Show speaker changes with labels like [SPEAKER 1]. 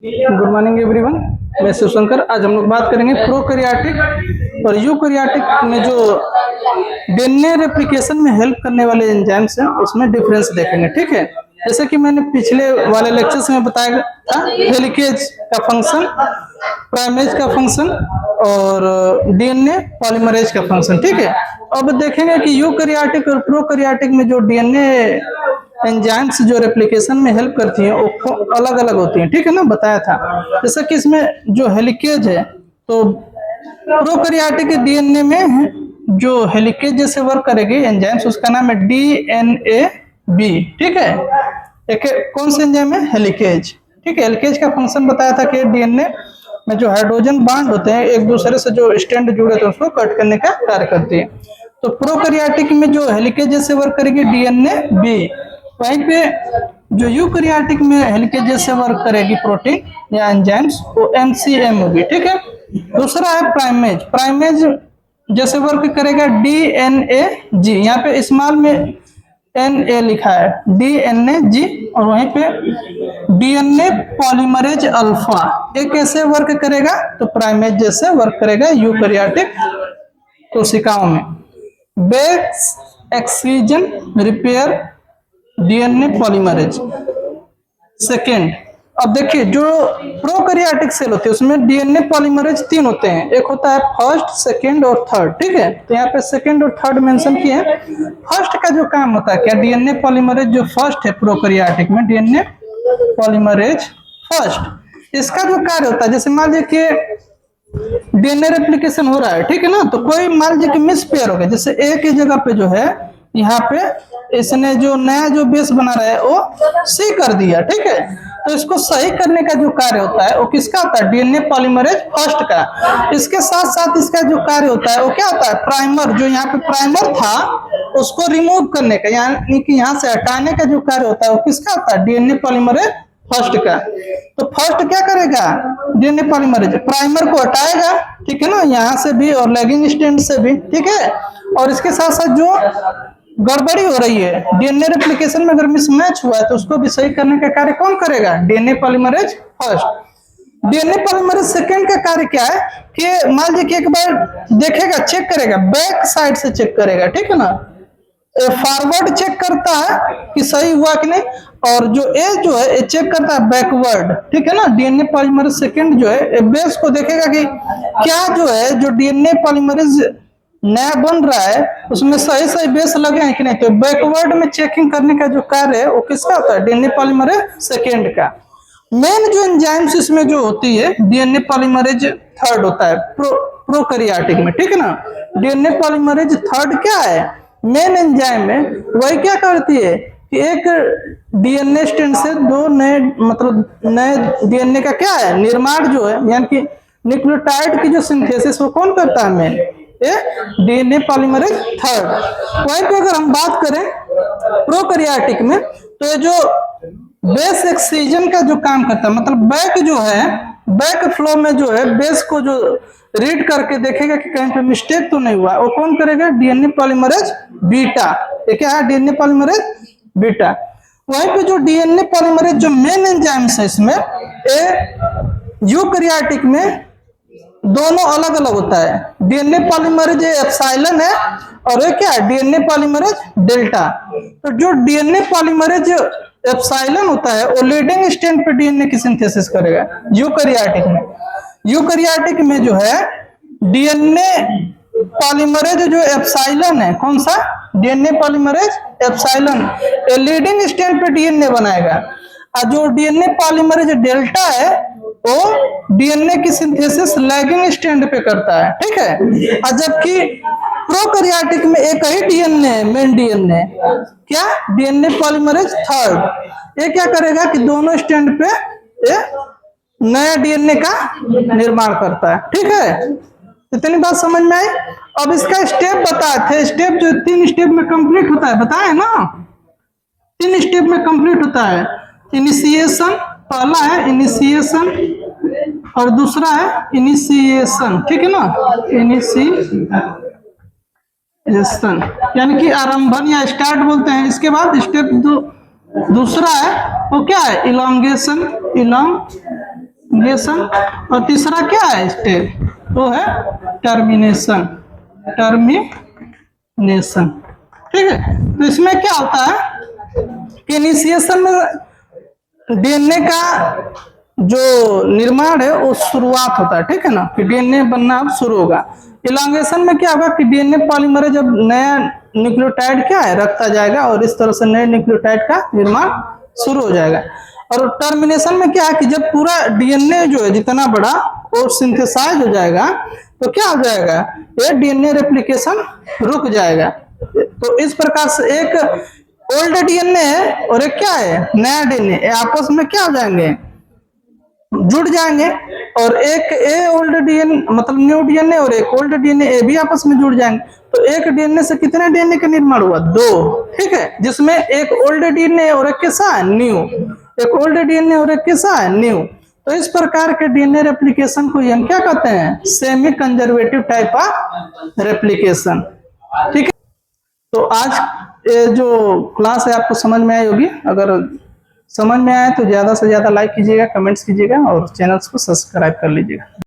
[SPEAKER 1] Good morning everyone. मैं शिवशंकर। आज हम लोग बात करेंगे प्रोकैरियोटिक और यूकैरियोटिक में जो डीएनए रेप्लिकेशन में हेल्प करने वाले एंजाइम्स हैं उसमें डिफरेंस देखेंगे। ठीक है, जैसे कि मैंने पिछले वाले लेक्चर्स में बताया था, हेलिकेज का फंक्शन, प्राइमेज का फंक्शन और डीएनए पॉलीमरेज का फंक्शन। ठीक है, अब देखेंगे कि यूकैरियोटिक और प्रोकैरियोटिक में जो डीएनए एंजाइम्स जो रेप्लिकेशन में हेल्प करती हैं वो अलग अलग होती हैं। ठीक है ना, बताया था। जैसे कि इसमें जो हेलिकेज है, तो प्रोकैरियोटिक डीएनए में जो हेलिकेज जैसे वर्क करेगी एंजाइम्स, उसका नाम है डीएनए बी। ठीक है, एक कौन सा एंजाइम है? हेलिकेज। ठीक है, हेलिकेज का फंक्शन बताया था कि डीएनए में जो हाइड्रोजन बांड होते हैं एक दूसरे से जो स्ट्रैंड जुड़े होते हैं उसको कट करने का कार्य करती है। तो प्रोकैरियोटिक में जो हेलिकेज जैसे वर्क करेगी डीएनए बी, वहीं पे जो यूकैरियोटिक में हेलिकेज जैसे वर्क करेगी प्रोटीन या एंजाइम्स, वो एमसीएम होगी। ठीक है, दूसरा है प्राइमेज। प्राइमेज जैसे वर्क करेगा डीएनए जी, यहाँ पे स्मॉल में एन ए लिखा है, डीएनए जी, और वहीं पे डीएनए पॉलीमरेज अल्फा, ये कैसे वर्क करेगा? तो प्राइमेज जैसे वर्क करेगा यूकैरियोटिक कोशिकाओं में। Base excision repair DNA polymerase. Second, अब देखिए जो प्रोकैरियोटिक सेल होते हैं उसमें डीएनए पॉलीमरेज 3 होते हैं, एक होता है फर्स्ट, सेकेंड और थर्ड। ठीक है, तो यहाँ पे सेकेंड और थर्ड मेंशन किए हैं। फर्स्ट का जो काम होता है क्या? डीएनए पॉलीमरेज जो फर्स्ट है प्रोकैरियोटिक में, डीएनए पॉलीमरेज फर्स्ट, इसका जो कार्य होता है, जैसे मान लीजिए कि डीएनए रेप्लिकेशन हो रहा है, ठीक है ना, तो कोई मान लीजिए कि मिस पेयर हो गया, जैसे ए की जगह पे जो है यहाँ पे इसने जो नया जो बेस बना रहा है वो सी कर दिया। ठीक है, तो इसको सही करने का जो कार्य होता है वो किसका होता है? डीएनए पॉलीमरेज फर्स्ट का। इसके साथ साथ इसका जो कार्य होता है वो क्या होता है? प्राइमर, जो यहाँ पे प्राइमर था उसको रिमूव करने का, यानी कि यहाँ से हटाने का जो कार्य होता है वो किसका होता है? डीएनए पॉलीमरेज फर्स्ट का। तो फर्स्ट क्या करेगा? डीएनए पॉलीमरेज प्राइमर को हटाएगा, ठीक है ना, यहाँ से भी और लैगिंग स्ट्रैंड से भी। ठीक है, और इसके साथ साथ जो गड़बड़ी हो रही है डीएनए रेप्लिकेशन में, अगर मिसमैच हुआ है तो उसको भी सही करने का कार्य कौन करेगा? DNA polymerase first. DNA polymerase second का कार्य क्या है कि मान लीजिए कि एक बार देखेगा, चेक करेगा, बैक साइड से चेक करेगा। ठीक है ना, फॉरवर्ड चेक करता है कि सही हुआ कि नहीं, और जो ए जो है चेक करता है बैकवर्ड। ठीक है ना, डीएनए पॉलीमरेज सेकंड जो है बेस को देखेगा कि क्या जो है जो डीएनए पॉलीमरेज नया बन रहा है उसमें सही सही बेस लगे हैं कि नहीं। तो बैकवर्ड में चेकिंग करने का जो कार्य है वो किसका होता है? डीएनए पॉलीमरेज सेकेंड का। मेन जो एंजाइम्स इसमें जो होती है डीएनए पॉलीमरेज थर्ड होता है प्रोकैरियोटिक में। ठीक है ना, डीएनए पॉलीमरेज थर्ड क्या है? मेन एंजाइम में वही क्या करती है कि एक डीएनए स्ट्रैंड से दो नए, मतलब नए डीएनए का क्या है? निर्माण जो है, यानी कि न्यूक्लियोटाइड की जो सिंथेसिस वो कौन करता है? Main DNA polymerase third. वहीं पे अगर हम बात करें प्रोकैरियोटिक में, तो ये जो बेस एक्सक्रीजन का जो काम करता है, मतलब बैक जो है, बैक फ्लो में जो है बेस को जो रीड करके देखेगा कि कहीं पे मिस्टेक तो नहीं हुआ, वो कौन करेगा? DNA polymerase beta. ये क्या है? DNA polymerase beta. वहीं पे जो डीएनए पॉलीमरेज जो मेन एंजाइम्स है इसमें, यूकैरियोटिक में दोनों अलग अलग होता है। डीएनए पॉलीमरेज एप्सिलॉन है और ये क्या है? DNA polymerase delta. तो जो डीएनए पॉलीमरेज एप्सिलॉन होता है वो लीडिंग स्ट्रैंड पे डीएनए की सिंथेसिस करेगा यूकैरियोटिक में। यूकैरियोटिक में जो है डीएनए पॉलीमरेज जो एप्सिलॉन है, कौन सा? DNA polymerase epsilon, leading strand पे डीएनए बनाएगा, और जो डीएनए पॉलीमरेज डेल्टा है वो डीएनए की सिंथेसिस लैगिंग स्ट्रैंड पे करता है। ठीक है, और जबकि प्रोकैरियोटिक में एक ही डीएनए है, मेन डीएनए, क्या? DNA polymerase third. ये क्या करेगा कि दोनों स्ट्रैंड पे नया डीएनए का निर्माण करता है। ठीक है, इतनी बात समझ में आई। अब इसका स्टेप बताए थे, स्टेप जो 3 स्टेप में कंप्लीट होता है, बताए ना, 3 स्टेप में कंप्लीट होता है। इनिशिएशन, पहला है इनिशिएशन और दूसरा है इनिशिएशन। ठीक है ना, इनिशिएशन यानी कि आरंभन या स्टार्ट बोलते हैं। इसके बाद स्टेप दूसरा है वो क्या है? इलॉन्गेशन, नेशन, और तीसरा क्या है स्टेज, वो है टर्मिनेशन, टर्मिनेशन। ठीक है, तो इसमें क्या होता है कि इनिशिएशन में डीएनए का जो निर्माण है वो शुरुआत होता है, ठीक है ना, कि डीएनए बनना अब शुरू होगा। इलांगेशन में क्या होगा कि डीएनए पॉलीमरेज जब नया न्यूक्लियोटाइड क्या है रखता जाएगा और इस तरह से नए न्यूक्लियोटाइड का निर्माण शुरू हो जाएगा। और टर्मिनेशन में क्या है कि जब पूरा डीएनए जो है जितना बड़ा वो सिंथेसाइज हो जाएगा तो क्या हो जाएगा, ये डीएनए रेप्लिकेशन रुक जाएगा। तो इस प्रकार से एक ओल्ड डीएनए है और एक क्या है नया डीएनए, आपस में क्या हो जाएंगे, जुड़ जाएंगे। और एक ए ओल्ड डीएनए मतलब न्यू डीएनए और एक ओल्ड डीएनए ए भी आपस में जुड़ जाएंगे। तो एक डीएनए से कितने डीएनए का निर्माण हुआ, 2, ठीक है, जिसमें एक ओल्ड डीएनए और एक कैसा है न्यू, एक ओल्ड डीएनए और एक कैसा है न्यू। तो इस प्रकार के डीएनए रेप्लिकेशन को हम क्या कहते हैं, semi conservative type of replication. ठीक है, तो आज ये जो क्लास है आपको समझ में आई होगी। अगर समझ में आए तो ज्यादा से ज्यादा लाइक कीजिएगा, कमेंट्स कीजिएगा और चैनल्स को सब्सक्राइब कर लीजिएगा।